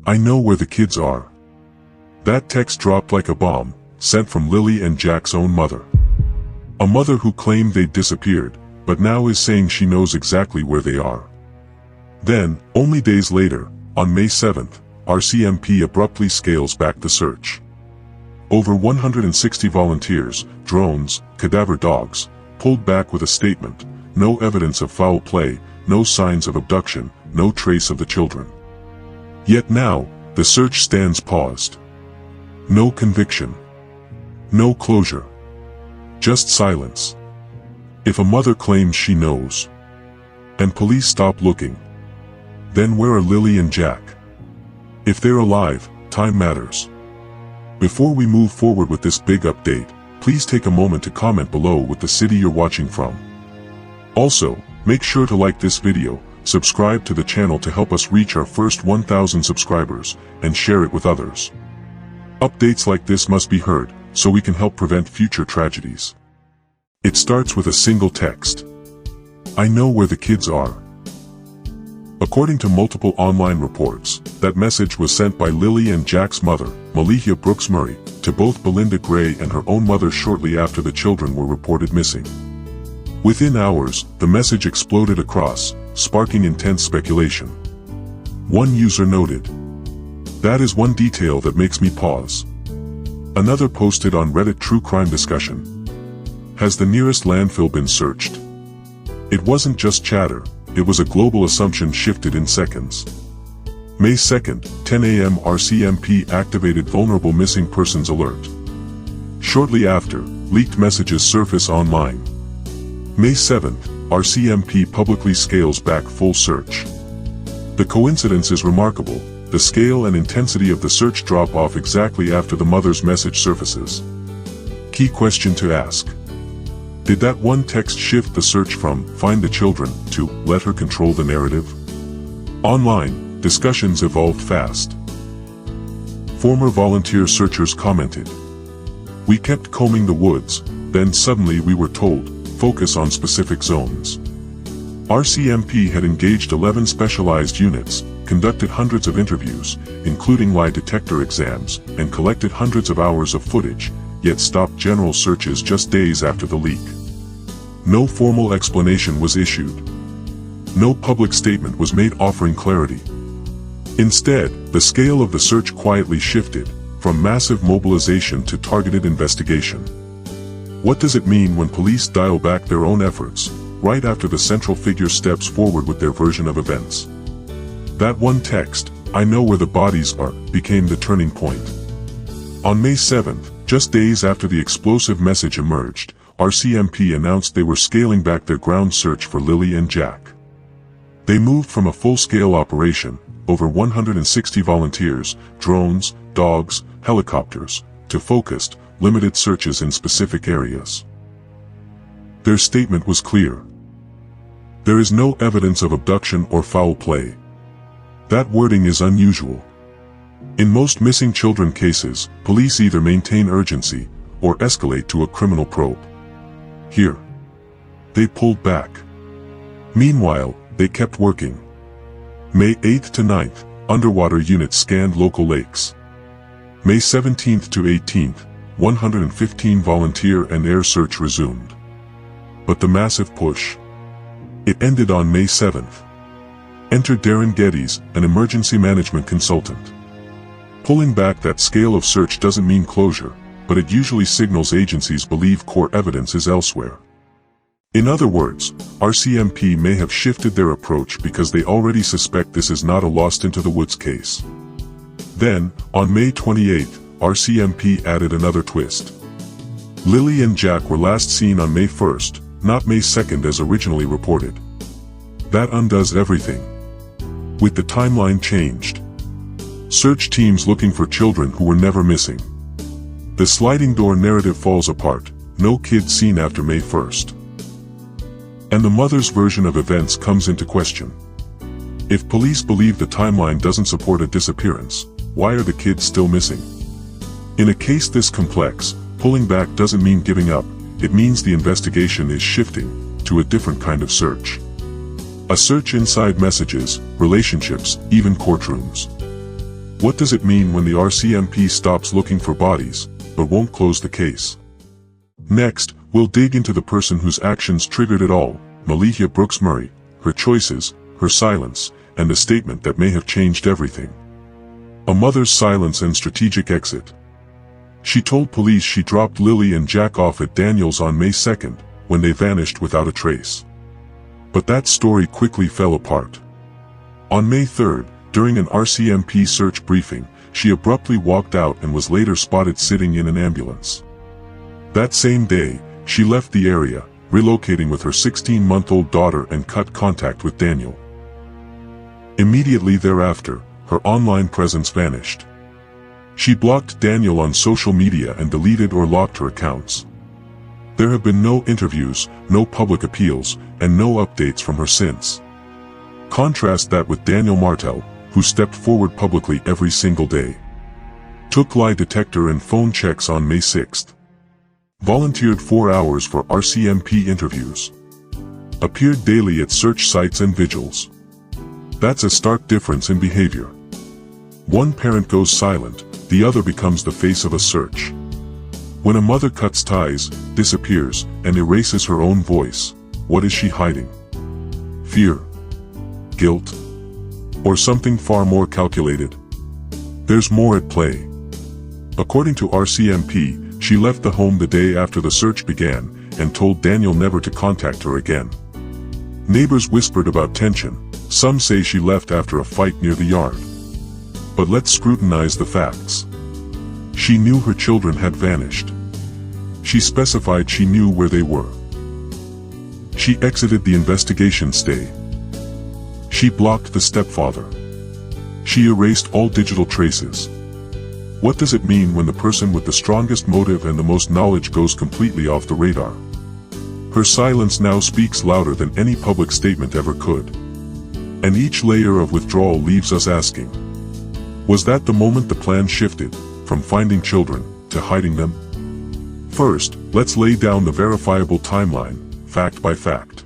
I know where the kids are. That text dropped like a bomb, sent from Lily and Jack's own mother. A mother who claimed they'd disappeared, but now is saying she knows exactly where they are. Then, only days later, on May 7th, RCMP abruptly scales back the search. Over 160 volunteers, drones, cadaver dogs, pulled back with a statement: no evidence of foul play, no signs of abduction, no trace of the children. Yet now, the search stands paused. No conviction. No closure. Just silence. If a mother claims she knows, and police stop looking, then where are Lily and Jack? If they're alive, time matters. Before we move forward with this big update, please take a moment to comment below with the city you're watching from. Also, make sure to like this video, subscribe to the channel to help us reach our first 1,000 subscribers, and share it with others. Updates like this must be heard, so we can help prevent future tragedies. It starts with a single text. I know where the kids are. According to multiple online reports, that message was sent by Lily and Jack's mother, Malihia Brooks Murray, to both Belinda Gray and her own mother shortly after the children were reported missing. Within hours, the message exploded across, sparking intense speculation. One user noted, "That is one detail that makes me pause." Another posted on Reddit True Crime Discussion, "Has the nearest landfill been searched?" It wasn't just chatter, it was a global assumption shifted in seconds. May 2nd, 10 a.m. RCMP activated Vulnerable Missing Persons Alert. Shortly after, leaked messages surface online. May 7th, RCMP publicly scales back full search. The coincidence is remarkable, the scale and intensity of the search drop off exactly after the mother's message surfaces. Key question to ask. Did that one text shift the search from "find the children" to "let her control the narrative"? Online, discussions evolved fast. Former volunteer searchers commented, "We kept combing the woods, then suddenly we were told, focus on specific zones." RCMP had engaged 11 specialized units, conducted hundreds of interviews, including lie detector exams, and collected hundreds of hours of footage, yet stopped general searches just days after the leak. No formal explanation was issued. No public statement was made offering clarity. Instead, the scale of the search quietly shifted, from massive mobilization to targeted investigation. What does it mean when police dial back their own efforts, right after the central figure steps forward with their version of events? That one text, "I know where the bodies are," became the turning point. On May 7th, just days after the explosive message emerged, RCMP announced they were scaling back their ground search for Lily and Jack. They moved from a full-scale operation, over 160 volunteers, drones, dogs, helicopters, to focused, limited searches in specific areas. Their statement was clear. There is no evidence of abduction or foul play. That wording is unusual. In most missing children cases, police either maintain urgency, or escalate to a criminal probe. Here, they pulled back. Meanwhile, they kept working. May 8th to 9th, underwater units scanned local lakes. May 17th to 18th, 115 volunteer and air search resumed. But the massive push, it ended on May 7th. Enter Darren Geddes, an emergency management consultant. Pulling back that scale of search doesn't mean closure, but it usually signals agencies believe core evidence is elsewhere. In other words, RCMP may have shifted their approach because they already suspect this is not a lost into the woods case. Then, on May 28th, RCMP added another twist. Lily and Jack were last seen on May 1st, not May 2nd as originally reported. That undoes everything. With the timeline changed. Search teams looking for children who were never missing. The sliding door narrative falls apart, no kids seen after May 1st. And the mother's version of events comes into question. If police believe the timeline doesn't support a disappearance, why are the kids still missing? In a case this complex, pulling back doesn't mean giving up, it means the investigation is shifting to a different kind of search. A search inside messages, relationships, even courtrooms. What does it mean when the RCMP stops looking for bodies, but won't close the case? Next, we'll dig into the person whose actions triggered it all, Malia Brooks Murray, her choices, her silence, and a statement that may have changed everything. A mother's silence and strategic exit. She told police she dropped Lily and Jack off at Daniel's on May 2nd, when they vanished without a trace. But that story quickly fell apart. On May 3rd, during an RCMP search briefing, she abruptly walked out and was later spotted sitting in an ambulance. That same day, she left the area, relocating with her 16-month-old daughter and cut contact with Daniel. Immediately thereafter, her online presence vanished. She blocked Daniel on social media and deleted or locked her accounts. There have been no interviews, no public appeals, and no updates from her since. Contrast that with Daniel Martel, who stepped forward publicly every single day. Took lie detector and phone checks on May 6th. Volunteered 4 hours for RCMP interviews. Appeared daily at search sites and vigils. That's a stark difference in behavior. One parent goes silent, the other becomes the face of a search. When a mother cuts ties, disappears, and erases her own voice, what is she hiding? Fear? Guilt? Or something far more calculated? There's more at play. According to RCMP, she left the home the day after the search began, and told Daniel never to contact her again. Neighbors whispered about tension, some say she left after a fight near the yard. But let's scrutinize the facts. She knew her children had vanished. She specified she knew where they were. She exited the investigation stay. She blocked the stepfather. She erased all digital traces. What does it mean when the person with the strongest motive and the most knowledge goes completely off the radar? Her silence now speaks louder than any public statement ever could. And each layer of withdrawal leaves us asking, was that the moment the plan shifted, from finding children, to hiding them? First, let's lay down the verifiable timeline, fact by fact.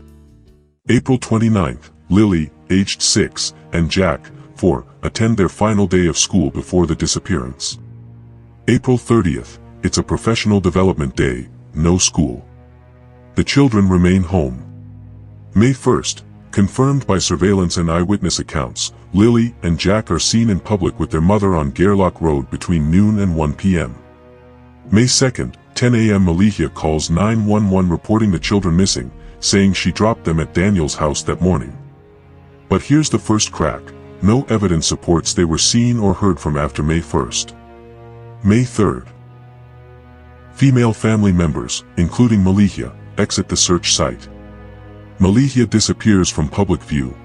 April 29th, Lily, aged 6, and Jack, 4, attend their final day of school before the disappearance. April 30th, it's a professional development day, no school. The children remain home. May 1st, confirmed by surveillance and eyewitness accounts, Lily and Jack are seen in public with their mother on Gairloch Road between noon and 1 p.m. May 2nd, 10 a.m. Malia calls 911 reporting the children missing, saying she dropped them at Daniel's house that morning. But here's the first crack, no evidence supports they were seen or heard from after May 1st. May 3rd. Female family members, including Malia, exit the search site. Malia disappears from public view.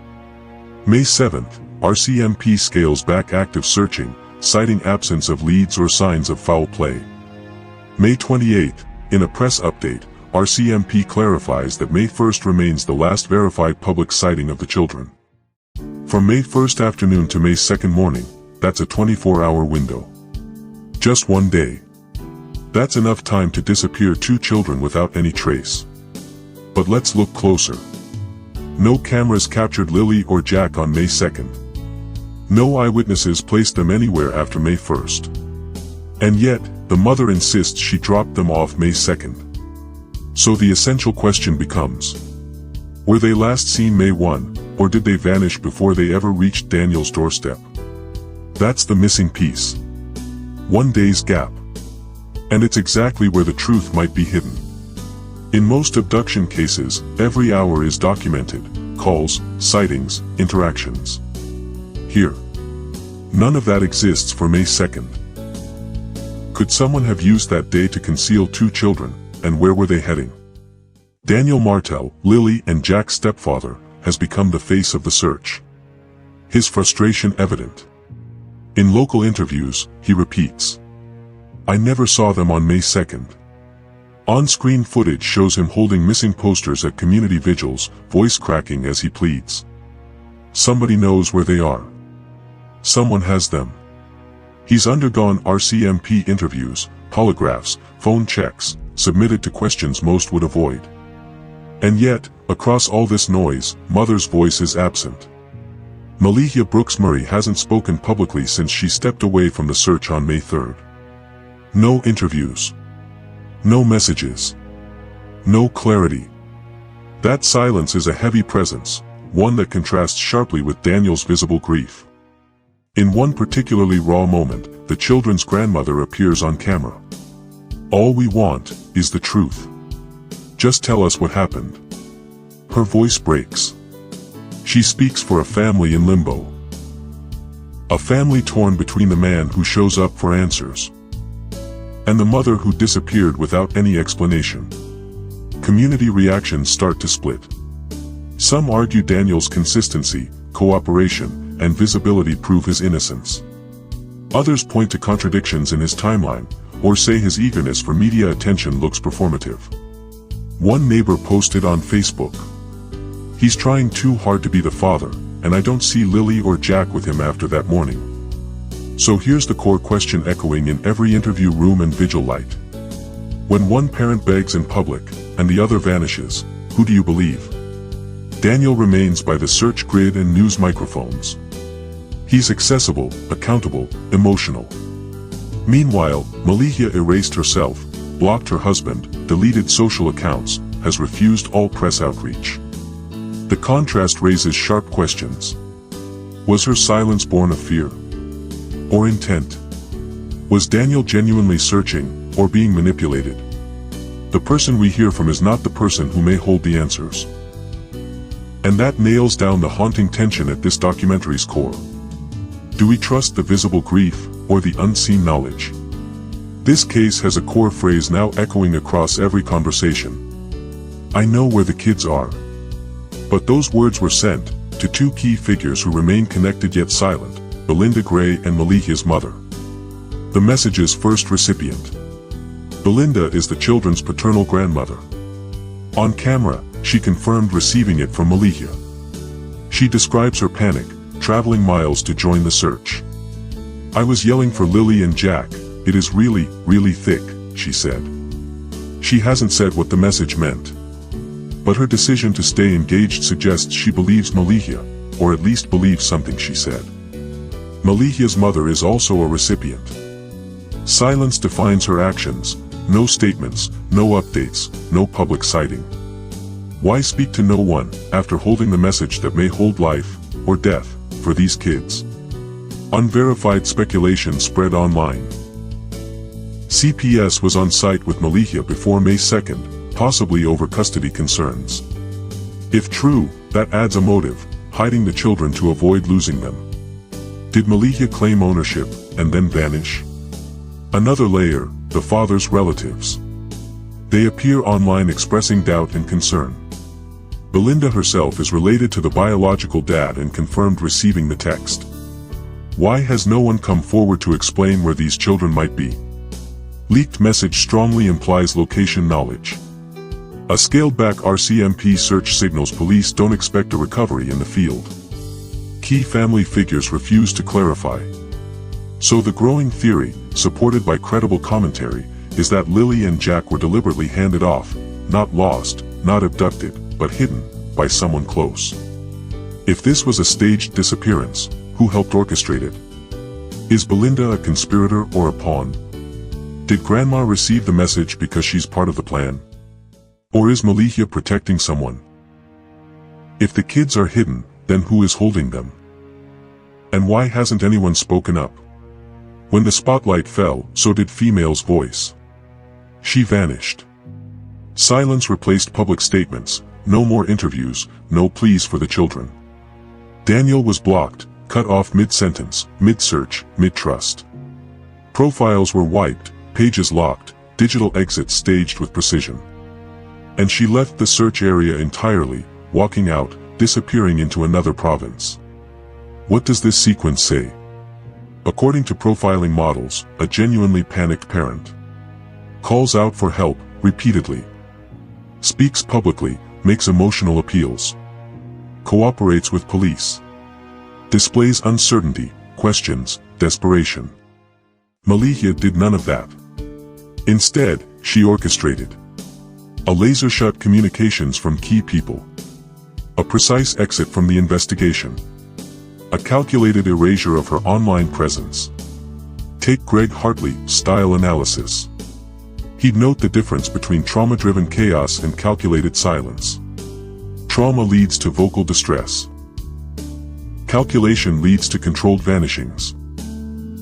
May 7th, RCMP scales back active searching, citing absence of leads or signs of foul play. May 28th, in a press update, RCMP clarifies that May 1st remains the last verified public sighting of the children. From May 1st afternoon to May 2nd morning, that's a 24-hour window. Just one day. That's enough time to disappear 2 children without any trace. But let's look closer. No cameras captured Lily or Jack on May 2nd. No eyewitnesses placed them anywhere after May 1st. And yet, the mother insists she dropped them off May 2nd. So the essential question becomes, were they last seen May 1, or did they vanish before they ever reached Daniel's doorstep? That's the missing piece. 1 day's gap. And it's exactly where the truth might be hidden. In most abduction cases, every hour is documented, calls, sightings, interactions. Here, none of that exists for May 2nd. Could someone have used that day to conceal 2 children, and where were they heading? Daniel Martel, Lily and Jack's stepfather, has become the face of the search. His frustration evident. In local interviews, he repeats, "I never saw them on May 2nd. On-screen footage shows him holding missing posters at community vigils, voice cracking as he pleads. Somebody knows where they are. Someone has them." He's undergone RCMP interviews, polygraphs, phone checks, submitted to questions most would avoid. And yet, across all this noise, mother's voice is absent. Malihia Brooks Murray hasn't spoken publicly since she stepped away from the search on May 3rd. No interviews. No messages. No clarity. That silence is a heavy presence, one that contrasts sharply with Daniel's visible grief. In one particularly raw moment, the children's grandmother appears on camera. "All we want is the truth. Just tell us what happened." Her voice breaks. She speaks for a family in limbo. A family torn between the man who shows up for answers and the mother who disappeared without any explanation. Community reactions start to split. Some argue Daniel's consistency, cooperation, and visibility prove his innocence. Others point to contradictions in his timeline, or say his eagerness for media attention looks performative. One neighbor posted on Facebook, "He's trying too hard to be the father, and I don't see Lily or Jack with him after that morning." So here's the core question echoing in every interview room and vigil light. When one parent begs in public, and the other vanishes, who do you believe? Daniel remains by the search grid and news microphones. He's accessible, accountable, emotional. Meanwhile, Malihia erased herself, blocked her husband, deleted social accounts, has refused all press outreach. The contrast raises sharp questions. Was her silence born of fear? Or intent? Was Daniel genuinely searching, or being manipulated? The person we hear from is not the person who may hold the answers. And that nails down the haunting tension at this documentary's core. Do we trust the visible grief, or the unseen knowledge? This case has a core phrase now echoing across every conversation. "I know where the kids are." But those words were sent to two key figures who remain connected yet silent, Belinda Gray and Malihia's mother. The message's first recipient. Belinda is the children's paternal grandmother. On camera, she confirmed receiving it from Malihia. She describes her panic, traveling miles to join the search. "I was yelling for Lily and Jack, it is really, really thick," she said. She hasn't said what the message meant. But her decision to stay engaged suggests she believes Malihia, or at least believes something she said. Malihia's mother is also a recipient. Silence defines her actions, no statements, no updates, no public citing. Why speak to no one, after holding the message that may hold life, or death, for these kids? Unverified speculation spread online. CPS was on site with Malihia before May 2nd, possibly over custody concerns. If true, that adds a motive, hiding the children to avoid losing them. Did Malihia claim ownership, and then vanish? Another layer, the father's relatives. They appear online expressing doubt and concern. Belinda herself is related to the biological dad and confirmed receiving the text. Why has no one come forward to explain where these children might be? Leaked message strongly implies location knowledge. A scaled-back RCMP search signals police don't expect a recovery in the field. Key family figures refuse to clarify. So the growing theory, supported by credible commentary, is that Lily and Jack were deliberately handed off, not lost, not abducted, but hidden, by someone close. If this was a staged disappearance, who helped orchestrate it? Is Belinda a conspirator or a pawn? Did Grandma receive the message because she's part of the plan? Or is Malihia protecting someone? If the kids are hidden, then who is holding them? And why hasn't anyone spoken up? When the spotlight fell, so did female's voice. She vanished. Silence replaced public statements, no more interviews, no pleas for the children. Daniel was blocked, cut off mid-sentence, mid-search, mid-trust. Profiles were wiped, pages locked, digital exits staged with precision. And she left the search area entirely, walking out, disappearing into another province. What does this sequence say? According to profiling models, a genuinely panicked parent. Calls out for help, repeatedly. Speaks publicly, makes emotional appeals. Cooperates with police. Displays uncertainty, questions, desperation. Malihia did none of that. Instead, she orchestrated a laser-shut communications from key people. A precise exit from the investigation. A calculated erasure of her online presence. Take Greg Hartley style analysis. He'd note the difference between trauma-driven chaos and calculated silence. Trauma leads to vocal distress. Calculation leads to controlled vanishings.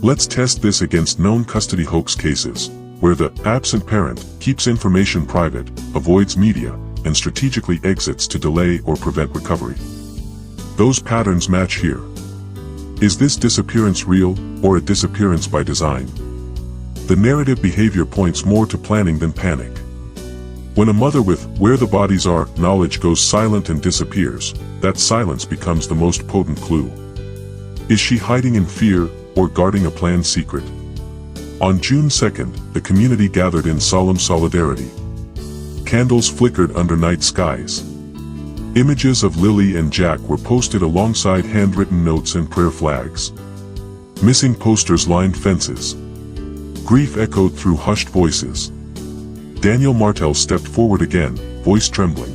Let's test this against known custody hoax cases, where the absent parent keeps information private, avoids media, and strategically exits to delay or prevent recovery. Those patterns match here. Is this disappearance real, or a disappearance by design? The narrative behavior points more to planning than panic. When a mother with "where the bodies are" knowledge goes silent and disappears, that silence becomes the most potent clue. Is she hiding in fear, or guarding a planned secret? On June 2nd, the community gathered in solemn solidarity. Candles flickered under night skies. Images of Lily and Jack were posted alongside handwritten notes and prayer flags. Missing posters lined fences. Grief echoed through hushed voices. Daniel Martel stepped forward again, voice trembling.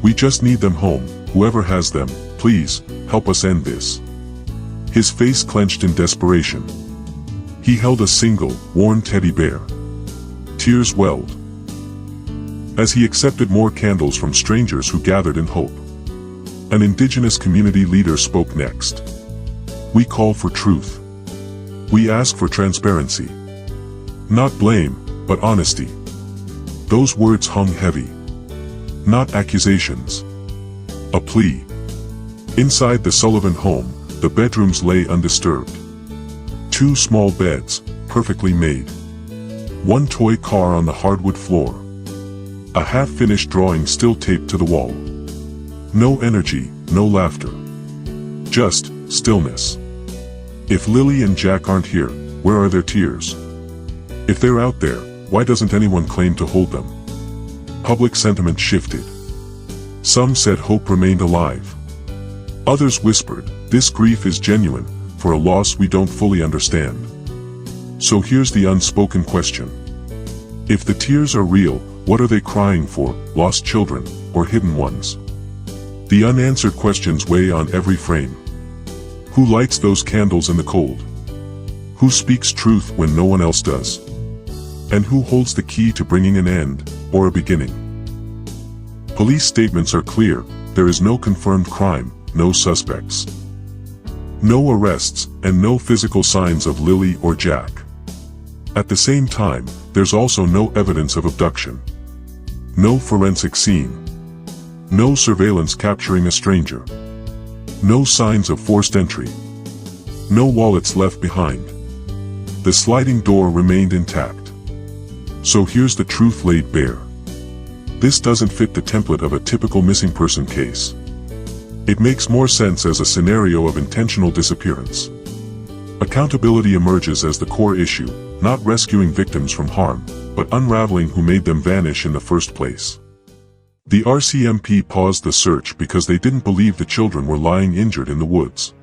"We just need them home, whoever has them, please, help us end this." His face clenched in desperation. He held a single, worn teddy bear. Tears welled. As he accepted more candles from strangers who gathered in hope. An indigenous community leader spoke next. "We call for truth. We ask for transparency. Not blame, but honesty." Those words hung heavy. Not accusations. A plea. Inside the Sullivan home, the bedrooms lay undisturbed. 2 small beds, perfectly made. 1 toy car on the hardwood floor. A half-finished drawing still taped to the wall. No energy, no laughter. Just stillness. If Lily and Jack aren't here, where are their tears? If they're out there, why doesn't anyone claim to hold them? Public sentiment shifted. Some said hope remained alive. Others whispered, this grief is genuine, for a loss we don't fully understand. So here's the unspoken question. If the tears are real, what are they crying for, lost children, or hidden ones? The unanswered questions weigh on every frame. Who lights those candles in the cold? Who speaks truth when no one else does? And who holds the key to bringing an end, or a beginning? Police statements are clear, there is no confirmed crime, no suspects. No arrests, and no physical signs of Lily or Jack. At the same time, there's also no evidence of abduction. No forensic scene. No surveillance capturing a stranger. No signs of forced entry. No wallets left behind. The sliding door remained intact. So here's the truth laid bare. This doesn't fit the template of a typical missing person case. It makes more sense as a scenario of intentional disappearance. Accountability emerges as the core issue, not rescuing victims from harm, but unraveling who made them vanish in the first place. The RCMP paused the search because they didn't believe the children were lying injured in the woods.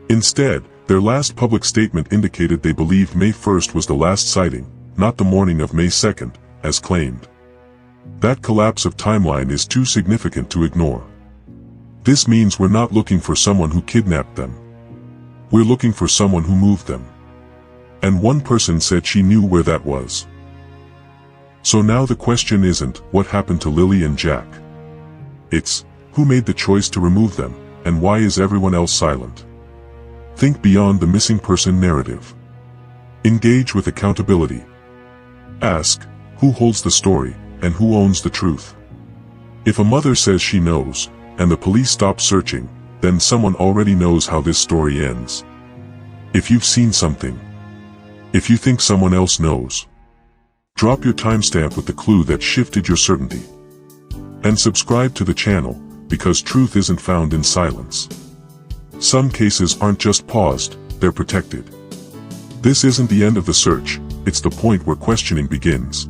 Instead, their last public statement indicated they believed May 1st was the last sighting, not the morning of May 2nd, as claimed. That collapse of timeline is too significant to ignore. This means we're not looking for someone who kidnapped them. We're looking for someone who moved them. And one person said she knew where that was. So now the question isn't, what happened to Lily and Jack? It's, who made the choice to remove them, and why is everyone else silent? Think beyond the missing person narrative. Engage with accountability. Ask, who holds the story, and who owns the truth? If a mother says she knows, and the police stop searching, then someone already knows how this story ends. If you've seen something, if you think someone else knows, drop your timestamp with the clue that shifted your certainty. And subscribe to the channel, because truth isn't found in silence. Some cases aren't just paused, they're protected. This isn't the end of the search, it's the point where questioning begins.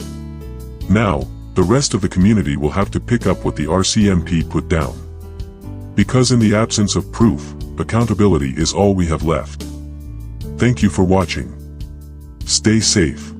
Now, the rest of the community will have to pick up what the RCMP put down. Because in the absence of proof, accountability is all we have left. Thank you for watching. Stay safe.